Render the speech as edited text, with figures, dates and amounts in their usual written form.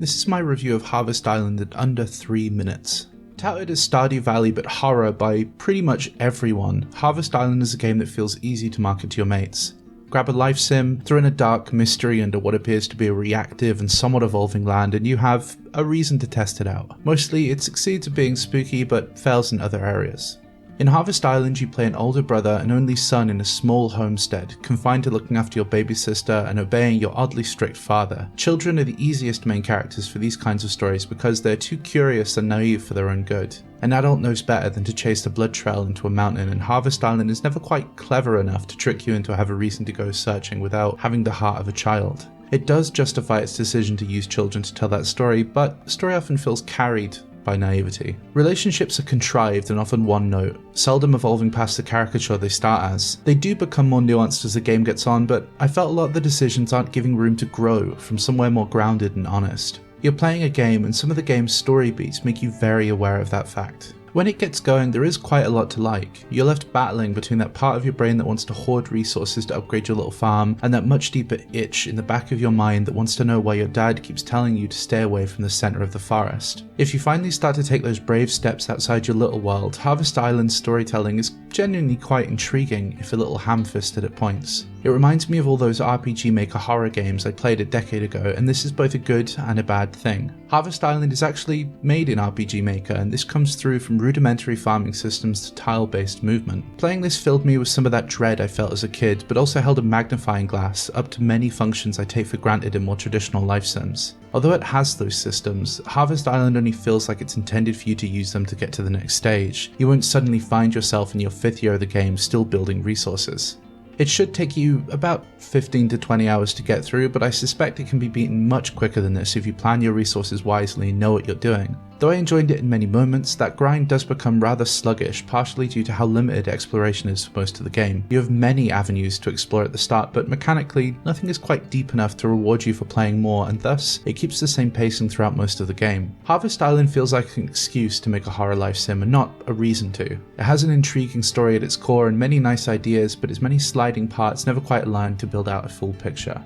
This is my review of Harvest Island in under 3 minutes. Touted as Stardew Valley but horror by pretty much everyone, Harvest Island is a game that feels easy to market to your mates. Grab a life sim, throw in a dark mystery under what appears to be a reactive and somewhat evolving land, and you have a reason to test it out. Mostly it succeeds at being spooky but fails in other areas. In Harvest Island, you play an older brother and only son in a small homestead, confined to looking after your baby sister and obeying your oddly strict father. Children are the easiest main characters for these kinds of stories because they're too curious and naive for their own good. An adult knows better than to chase the blood trail into a mountain, and Harvest Island is never quite clever enough to trick you into having a reason to go searching without having the heart of a child. It does justify its decision to use children to tell that story, but the story often feels carried by naivety. Relationships are contrived and often one note, seldom evolving past the caricature they start as. They do become more nuanced as the game gets on, but I felt a lot of the decisions aren't giving room to grow from somewhere more grounded and honest. You're playing a game and some of the game's story beats make you very aware of that fact. When it gets going, there is quite a lot to like. You're left battling between that part of your brain that wants to hoard resources to upgrade your little farm, and that much deeper itch in the back of your mind that wants to know why your dad keeps telling you to stay away from the center of the forest. If you finally start to take those brave steps outside your little world, Harvest Island's storytelling is genuinely quite intriguing, if a little ham-fisted at points. It reminds me of all those RPG Maker horror games I played a decade ago, and this is both a good and a bad thing. Harvest Island is actually made in RPG Maker, and this comes through from rudimentary farming systems to tile-based movement. Playing this filled me with some of that dread I felt as a kid, but also held a magnifying glass up to many functions I take for granted in more traditional life sims. Although it has those systems, Harvest Island only feels like it's intended for you to use them to get to the next stage. You won't suddenly find yourself in your 5th year of the game still building resources. It should take you about 15 to 20 hours to get through, but I suspect it can be beaten much quicker than this if you plan your resources wisely and know what you're doing. Though I enjoyed it in many moments, that grind does become rather sluggish, partially due to how limited exploration is for most of the game. You have many avenues to explore at the start, but mechanically, nothing is quite deep enough to reward you for playing more, and thus, it keeps the same pacing throughout most of the game. Harvest Island feels like an excuse to make a horror life sim, and not a reason to. It has an intriguing story at its core and many nice ideas, but its many sliding parts never quite align to build out a full picture.